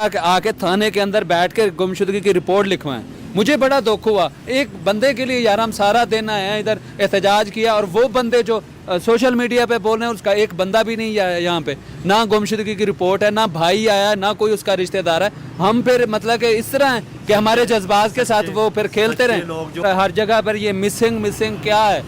आके थाने के अंदर बैठ के गुमशुदगी की रिपोर्ट लिखवाएं। मुझे बड़ा दुख हुआ एक बंदे के लिए यार, हम सारा दिन आए हैं इधर एहतजाज किया और वो बंदे जो सोशल मीडिया पे बोल रहे हैं उसका एक बंदा भी नहीं है यहाँ पे, ना गुमशुदगी की रिपोर्ट है, ना भाई आया, ना कोई उसका रिश्तेदार है। हम फिर मतलब कि इस तरह हैं कि हमारे जज्बात के साथ वो फिर खेलते रहे। हर जगह पर ये मिसिंग मिसिंग क्या है,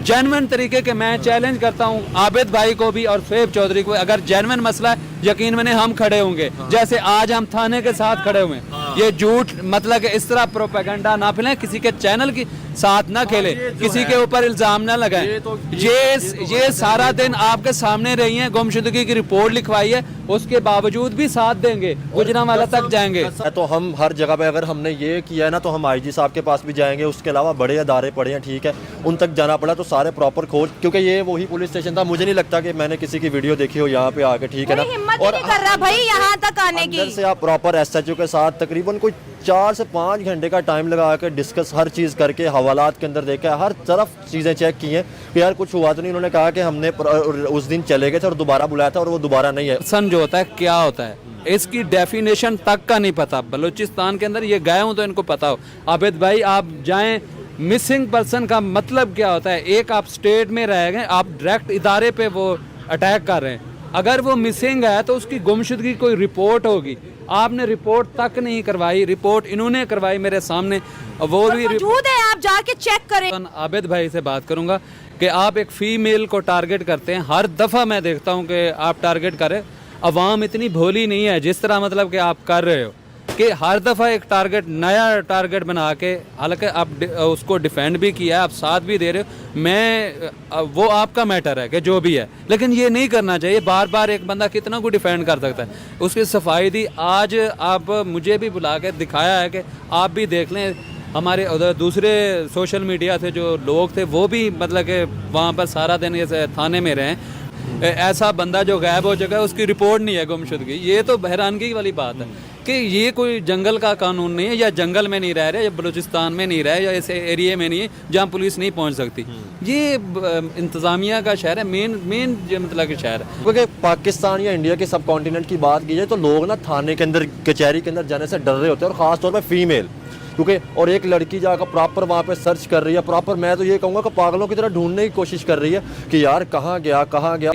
जेन्युइन तरीके के मैं चैलेंज करता हूँ आबिद भाई को भी और शोएब चौधरी को, अगर जेन्युइन मसला है यकीन मैंने हम खड़े होंगे, जैसे आज हम थाने के साथ खड़े हुए हैं। ये झूठ मतलब कि इस तरह प्रोपेगेंडा ना फैलाएं, किसी के चैनल की साथ ना खेले, किसी के ऊपर इल्जाम ना लगाएं। ये सारा दिन आपके सामने रही हैं, गुमशुदगी की रिपोर्ट लिखवाई है, उसके बावजूद भी साथ देंगे, गुजरांवाला तक जाएंगे। तो हम हर जगह पे अगर हमने ये किया है ना, तो हम आईजी साहब के पास भी जाएंगे, उसके अलावा बड़े अदारे पड़े हैं, ठीक है, उन तक जाना पड़ा तो सारे प्रॉपर खोज, क्योंकि ये वही पुलिस स्टेशन था। मुझे नहीं लगता कि मैंने किसी की वीडियो देखी हो यहाँ पे आके, ठीक है ना, और नहीं कर रहा भाई यहाँ तक आने की। अंदर से आप प्रॉपर एसएचओ के साथ तकरीबन कोई 4 से 5 घंटे का टाइम लगा के डिस्कस हर चीज़ करके, हवालात के अंदर देखा, हर तरफ चीज़ें चेक की हैं कि यार कुछ हुआ तो नहीं। उन्होंने कहा कि हमने उस दिन चले गए थे और दोबारा बुलाया था और वो दोबारा नहीं है। सन जो होता है क्या होता है इसकी डेफिनेशन तक का नहीं पता। बलूचिस्तान के अंदर ये गए हूँ तो इनको पता हो। आबिद भाई आप जाएं, मिसिंग पर्सन का मतलब क्या होता है? एक आप स्टेट में रह गए, आप डायरेक्ट इदारे पे वो अटैक कर रहे हैं। अगर वो मिसिंग है तो उसकी गुमशुदगी कोई रिपोर्ट होगी, आपने रिपोर्ट तक नहीं करवाई। रिपोर्ट इन्होंने करवाई मेरे सामने, वो भी मौजूद है, आप जाके चेक करें। आबिद भाई से बात करूंगा कि आप एक फीमेल को टारगेट करते हैं, हर दफ़ा मैं देखता हूं कि आप टारगेट करें। अवाम इतनी भोली नहीं है जिस तरह मतलब कि आप कर रहे हो कि हर दफ़ा एक टारगेट, नया टारगेट बना के, हालांकि आप उसको डिफेंड भी किया है, आप साथ भी दे रहे हो, मैं वो आपका मैटर है कि जो भी है, लेकिन ये नहीं करना चाहिए। बार बार एक बंदा कितना को डिफेंड कर सकता है? उसकी सफाई दी। आज आप मुझे भी बुला के दिखाया है कि आप भी देख लें, हमारे उधर दूसरे सोशल मीडिया से जो लोग थे वो भी मतलब कि वहाँ पर सारा दिन ये थाने में रहे। ऐसा बंदा जो गायब हो चुका है उसकी रिपोर्ट नहीं है गुमशुदगी, ये तो हैरानगी वाली बात है कि ये कोई जंगल का कानून नहीं है, या जंगल में नहीं रह रहे, या बलूचिस्तान में नहीं रहे, या ऐसे एरिया में नहीं है जहाँ पुलिस नहीं पहुँच सकती। ये इंतज़ामिया का शहर है, मेन मतलब कि शहर है। क्योंकि पाकिस्तान या इंडिया के सब कॉन्टिनेंट की बात की जाए तो लोग ना थाने के अंदर, कचहरी के अंदर जाने से डर रहे होते हैं, और ख़ास तौर पर फीमेल, क्योंकि और एक लड़की जाकर प्रॉपर वहाँ पे सर्च कर रही है, प्रॉपर मैं तो ये कहूँगा कि पागलों की तरह ढूंढने की कोशिश कर रही है कि यार कहाँ गया कहाँ गया।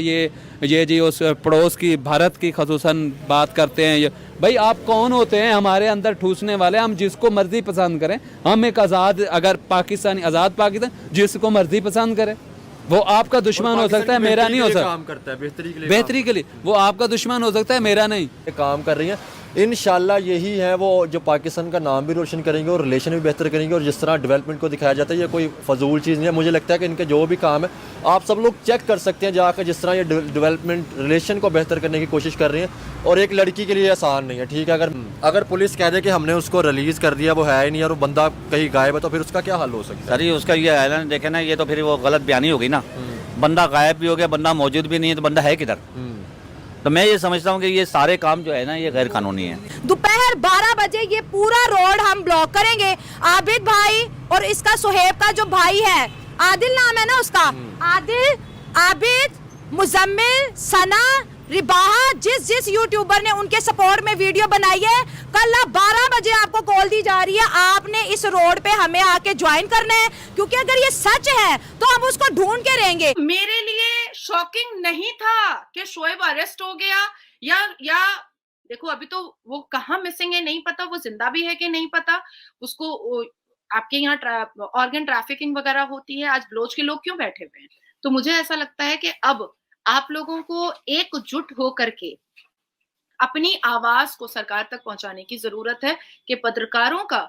ये जी उस पड़ोस की, भारत की खसूसन बात करते हैं। ये भाई आप कौन होते हैं हमारे अंदर ठूसने वाले? हम जिसको मर्जी पसंद करें, हम एक आज़ाद, अगर पाकिस्तानी आज़ाद पाकिस्तान जिसको मर्जी पसंद करें, वो आपका दुश्मन हो सकता है, मेरा नहीं हो सकता। काम करता है बेहतरी के लिए, वो आपका दुश्मन हो सकता है, मेरा नहीं। काम कर रही हैं। इंशाल्लाह यही है वो जो पाकिस्तान का नाम भी रोशन करेंगे और रिलेशन भी बेहतर करेंगे। और जिस तरह डेवलपमेंट को दिखाया जाता है, ये कोई फजूल चीज़ नहीं है। मुझे लगता है कि इनके जो भी काम है आप सब लोग चेक कर सकते हैं जाकर, जिस तरह ये डेवलपमेंट रिलेशन को बेहतर करने की कोशिश कर रही हैं। और एक लड़की के लिए आसान नहीं है, ठीक है। अगर पुलिस कह दे कि हमने उसको रिलीज़ कर दिया, वो है ही नहीं, और वो बंदा कहीं गायब है, तो फिर उसका क्या हल हो सकता है? सर उसका ये है ना, देखे ना, ये तो फिर वो गलत बयानी होगी ना। बंदा गायब भी हो गया, बंदा मौजूद भी नहीं है, तो बंदा है किधर? तो मैं ये समझता हूँ कि ये सारे काम जो है ना, ये गैर कानूनी है। दोपहर 12 बजे ये पूरा रोड हम ब्लॉक करेंगे। आबिद भाई और इसका सुहेब का जो भाई है, आदिल नाम है ना उसका, आदिल, आबिद, मुजम्मिल, सना, रिबाहा, जिस यूट्यूबर ने उनके सपोर्ट में वीडियो बनाई है, कल 12 बजे आपको कॉल दी जा रही है। आपने इस रोड पे हमें आके ज्वाइन करना है, क्योंकि अगर ये सच है तो हम उसको ढूंढ के रहेंगे। मेरे लिए शॉकिंग नहीं था कि शोएब अरेस्ट हो गया, या देखो अभी तो वो कहाँ मिसिंग है नहीं पता, वो जिंदा भी है कि नहीं पता। उसको आपके यहाँ ऑर्गन ट्रैफिकिंग वगैरह होती है, आज बलोच के लोग क्यों बैठे हुए हैं? तो मुझे ऐसा लगता है कि अब आप लोगों को एकजुट होकर के अपनी आवाज को सरकार तक पहुंचाने की जरूरत है कि पत्रकारों का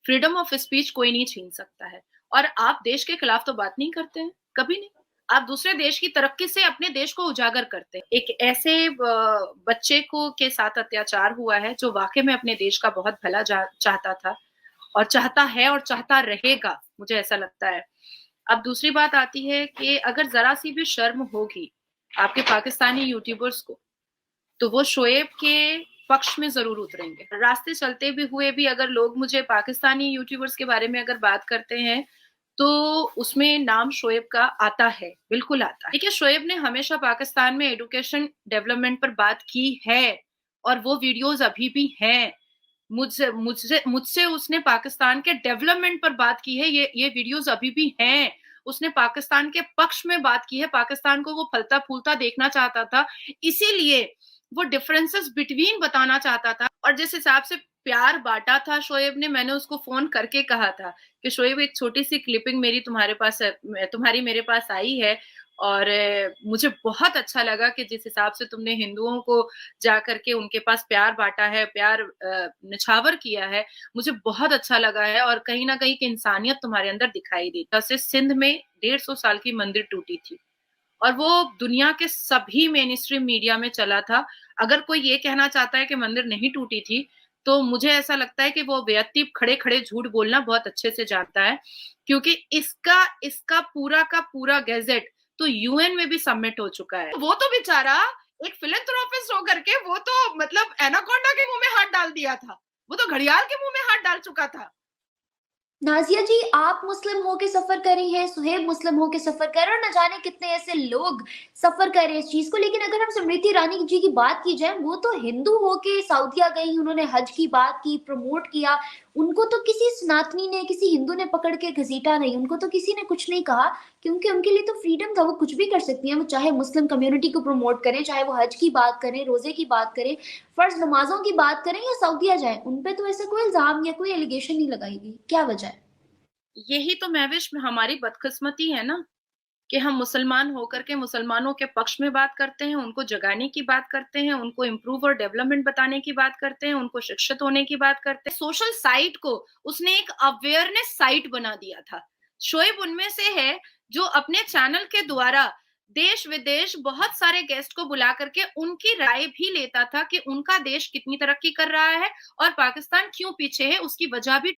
फ्रीडम ऑफ स्पीच कोई नहीं छीन सकता है। और आप देश के खिलाफ तो बात नहीं करते हैं, कभी नहीं। आप दूसरे देश की तरक्की से अपने देश को उजागर करते हैं। एक ऐसे बच्चे को के साथ अत्याचार हुआ है जो वाकई में अपने देश का बहुत भला चाहता था, और चाहता है, और चाहता रहेगा, मुझे ऐसा लगता है। अब दूसरी बात आती है कि अगर जरा सी भी शर्म होगी आपके पाकिस्तानी यूट्यूबर्स को, तो वो शोएब के पक्ष में जरूर उतरेंगे। रास्ते चलते भी हुए भी अगर लोग मुझे पाकिस्तानी यूट्यूबर्स के बारे में अगर बात करते हैं, तो उसमें नाम शोएब का आता है, बिल्कुल आता है। देखिए, शोएब ने हमेशा पाकिस्तान में एजुकेशन डेवलपमेंट पर बात की है, और वो वीडियोस अभी भी हैं। मुझसे उसने पाकिस्तान के डेवलपमेंट पर बात की है, ये वीडियोस अभी भी हैं। उसने पाकिस्तान के पक्ष में बात की है, पाकिस्तान को वो फलता फूलता देखना चाहता था, इसीलिए वो डिफरेंसेस बिटवीन बताना चाहता था। और जिस हिसाब से प्यार बांटा था शोएब ने, मैंने उसको फोन करके कहा था कि शोएब एक छोटी सी क्लिपिंग मेरी तुम्हारी मेरे पास आई है, और मुझे बहुत अच्छा लगा कि जिस हिसाब से तुमने हिंदुओं को जा करके उनके पास प्यार बांटा है, प्यार निछावर किया है, मुझे बहुत अच्छा लगा है। और कहीं ना कहीं की इंसानियत तुम्हारे अंदर दिखाई दी। जैसे सिंध में 150 साल की मंदिर टूटी थी और वो दुनिया के सभी मेन स्ट्रीम मीडिया में चला था। अगर कोई ये कहना चाहता है कि मंदिर नहीं टूटी थी, तो मुझे ऐसा लगता है कि वो व्यक्ति खड़े खड़े झूठ बोलना बहुत अच्छे से जानता है, क्योंकि इसका पूरा का पूरा गैजेट तो यूएन में भी सबमिट हो चुका है। वो तो बेचारा एक फिलैंथ्रोपिस्ट होकर के वो तो मतलब एनाकोंडा के मुंह में हाथ डाल दिया था, वो तो घड़ियाल के मुंह में हाथ डाल चुका था। नाजिया जी, आप मुस्लिम होके सफर कर रही हैं, सुहेब मुस्लिम होके सफर कर रहे हैं, और न जाने कितने ऐसे लोग सफर कर रहे हैं इस चीज को। लेकिन अगर हम स्मृति ईरानी जी की बात की जाए, वो तो हिंदू होके सऊदीया गई, उन्होंने हज की बात की, प्रमोट किया। उनको तो किसी सनातनी ने, किसी हिंदू ने पकड़ के घसीटा नहीं, उनको तो किसी ने कुछ नहीं कहा, क्योंकि उनके लिए तो फ्रीडम था, वो कुछ भी कर सकती हैं। वो चाहे मुस्लिम कम्युनिटी को प्रमोट करें, चाहे वो हज की बात करें, रोजे की बात करें, फर्ज नमाजों की बात करें, या सऊदीया जाए, उनपे तो ऐसा कोई इल्जाम या कोई एलिगेशन नहीं लगाई गई। क्या वजह है? यही तो महविश में हमारी बदकिस्मती है ना, कि हम मुसलमान होकर के मुसलमानों के पक्ष में बात करते हैं, उनको जगाने की बात करते हैं, उनको इम्प्रूव और डेवलपमेंट बताने की बात करते हैं, उनको शिक्षित होने की बात करते हैं। सोशल साइट को उसने एक अवेयरनेस साइट बना दिया था। शोएब उनमें से है जो अपने चैनल के द्वारा देश विदेश बहुत सारे गेस्ट को बुला करके उनकी राय भी लेता था कि उनका देश कितनी तरक्की कर रहा है और पाकिस्तान क्यों पीछे है, उसकी वजह भी